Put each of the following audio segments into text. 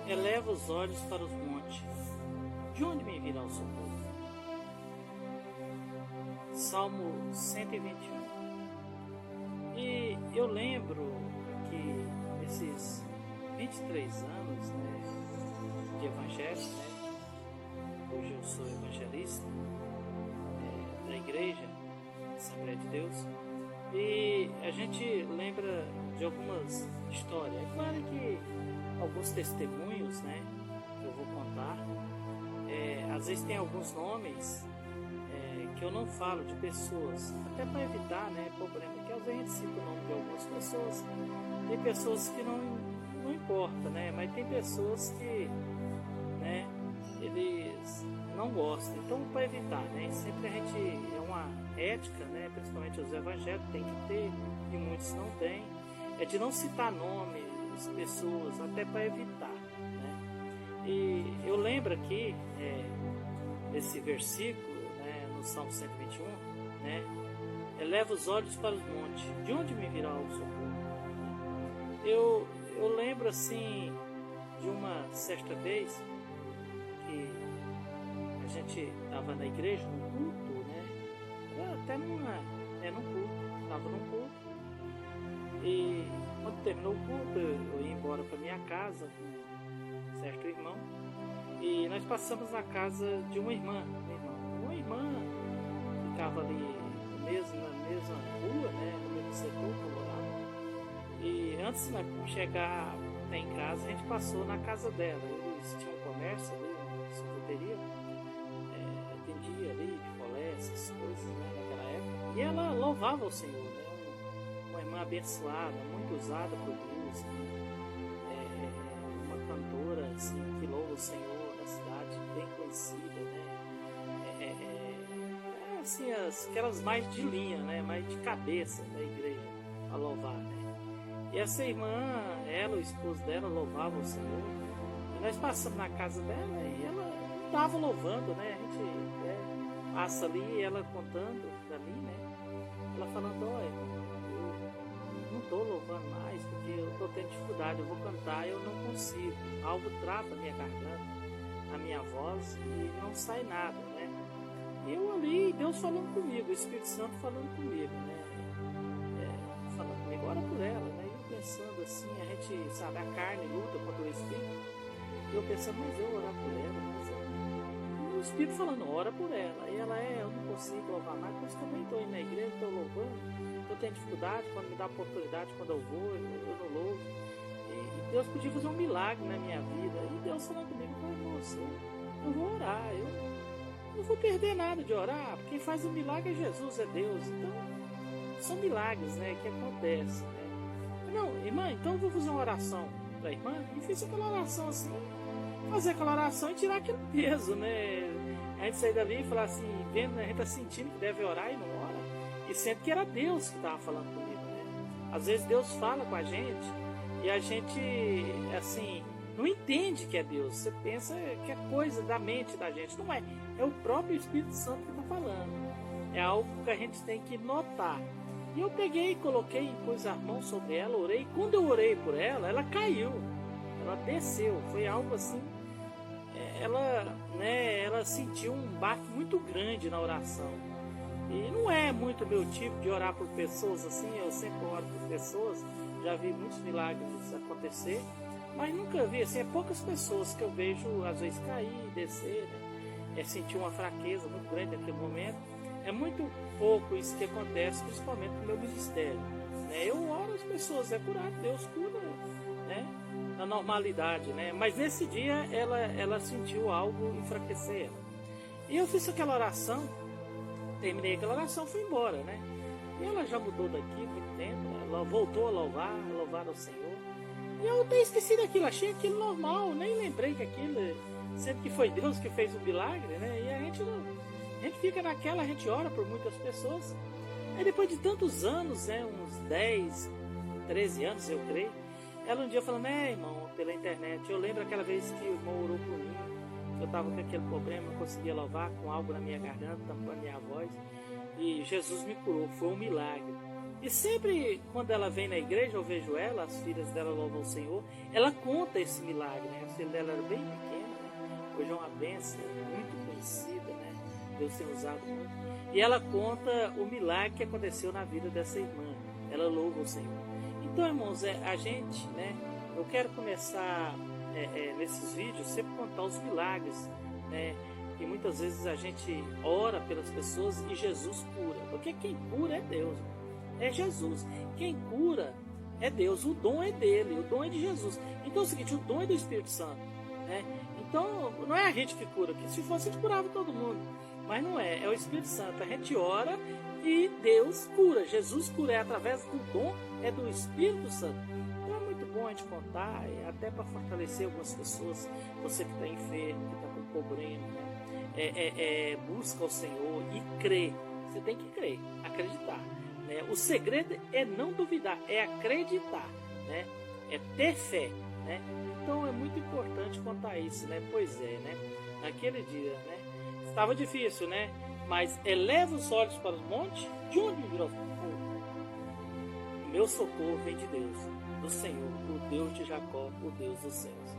Eleva os olhos para os montes. De onde me virá o socorro? Salmo 121. E eu lembro que esses 23 anos, né, de evangelho, né, hoje eu sou evangelista da igreja Assembleia de Deus, e a gente lembra de algumas histórias. É claro que alguns testemunhos, né, que eu vou contar, às vezes tem alguns nomes que eu não falo de pessoas, até para evitar, né, problema, que às vezes a gente cita o nome de algumas pessoas. Tem pessoas que não importa, né, mas tem pessoas que, né, eles não gostam. Então, para evitar, né, sempre a gente, é uma ética, né, principalmente os evangélicos tem que ter, e muitos não têm, é de não citar nomes, pessoas, até para evitar, né. E eu lembro aqui desse versículo, né, no Salmo 121, né, eleva os olhos para os montes, de onde me virá o socorro? Eu lembro assim de uma certa vez que a gente estava na igreja, num culto, né, até num culto, estava num culto, e quando terminou o culto eu ia embora para minha casa com um certo irmão, e nós passamos na casa de uma irmã ficava ali na mesma rua, né, no mesmo setor que eu morava. E antes de chegar até em casa, a gente passou na casa dela. Eles tinham um comércio ali, uma sorveteria, vendia ali picolé, essas coisas, né, naquela época. E ela louvava o Senhor, né, uma irmã abençoada, muito usada por Deus, uma cantora assim, que louva o Senhor na cidade, bem conhecida, né. Assim, aquelas mais de linha, né, mais de cabeça da igreja a louvar, né. E essa irmã, ela, o esposo dela, louvava o Senhor. E nós passamos na casa dela e ela não estava louvando, né. A gente passa ali e ela contando para mim, né. Ela falando, olha, eu não estou louvando mais porque eu estou tendo dificuldade, eu vou cantar, eu não consigo. Algo trava a minha garganta, a minha voz e não sai nada, né. Eu ali, Deus falando comigo, o Espírito Santo falando comigo, né? Falando comigo, ora por ela, né? E eu pensando assim, a gente, sabe, a carne luta contra o Espírito. E eu pensando, mas eu orar por ela, e o Espírito falando, ora por ela. E ela, eu não consigo louvar mais, mas também estou indo na igreja, estou louvando, estou tendo dificuldade, quando me dá oportunidade, quando eu vou, eu não louvo. E Deus podia fazer um milagre na minha vida. E Deus falando comigo, eu vou orar, eu não vou perder nada de orar, porque quem faz o milagre é Jesus, é Deus. Então, são milagres, né, que acontecem, né. Não, irmã, então eu vou fazer uma oração para a irmã, e fiz aquela oração assim, fazer aquela oração e tirar aquele peso, né. A gente sair dali e falar assim, vendo, né, a gente tá sentindo que deve orar e não ora, e sendo que era Deus que estava falando comigo, né. Às vezes Deus fala com a gente, e a gente, assim, não entende que é Deus, você pensa que é coisa da mente da gente, não é, é o próprio Espírito Santo que está falando, é algo que a gente tem que notar. E eu peguei, coloquei, pus a mão sobre ela, orei, quando eu orei por ela, ela caiu, ela desceu, foi algo assim, ela sentiu um baque muito grande na oração, e não é muito meu tipo de orar por pessoas assim, eu sempre oro por pessoas, já vi muitos milagres acontecer, mas nunca vi, assim, é poucas pessoas que eu vejo às vezes cair, descer, né? Sentir uma fraqueza muito grande naquele momento. É muito pouco isso que acontece, principalmente no meu ministério, né? Eu oro as pessoas, é curado, Deus cura, né? Na normalidade, né? Mas nesse dia ela sentiu algo enfraquecer ela. E eu fiz aquela oração, terminei aquela oração, fui embora, né? E ela já mudou daqui muito tempo, ela voltou a louvar ao Senhor. E eu até esqueci daquilo, achei aquilo normal, nem lembrei que aquilo, sempre que foi Deus que fez o milagre, né? E a gente fica naquela, a gente ora por muitas pessoas. Aí depois de tantos anos, né, uns 10, 13 anos, eu creio, ela um dia falando, irmão, pela internet, eu lembro aquela vez que o irmão orou por mim, eu estava com aquele problema, não conseguia louvar, com algo na minha garganta, tampando minha voz, e Jesus me curou, foi um milagre. E sempre quando ela vem na igreja, eu vejo ela, as filhas dela louvam o Senhor, ela conta esse milagre, né? A filha dela era bem pequena, né? Hoje é uma bênção, muito conhecida, né? Deus tem usado muito. E ela conta o milagre que aconteceu na vida dessa irmã. Ela louva o Senhor. Então, irmãos, a gente, né? Eu quero começar nesses vídeos sempre contar os milagres, né? E muitas vezes a gente ora pelas pessoas e Jesus cura. Porque quem cura é Deus. É Jesus. Quem cura é Deus. O dom é dele. O dom é de Jesus. Então é o seguinte, o dom é do Espírito Santo, né? Então não é a gente que cura. Porque se fosse, a gente curava todo mundo. Mas não é. É o Espírito Santo. A gente ora e Deus cura. Jesus cura. É através do dom. É do Espírito Santo. Então é muito bom a gente contar. Até para fortalecer algumas pessoas. Você que está enfermo, que está com problema, né? Busca o Senhor e crê. Você tem que crer, acreditar, né? O segredo é não duvidar, é acreditar, né? É ter fé, né? Então é muito importante contar isso, né? Pois é, né? Naquele dia, né? Estava difícil, né? Mas eleva os olhos para os montes, de onde virá o socorro? O meu socorro vem de Deus, do Senhor, o Deus de Jacó, o Deus dos céus.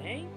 Amém?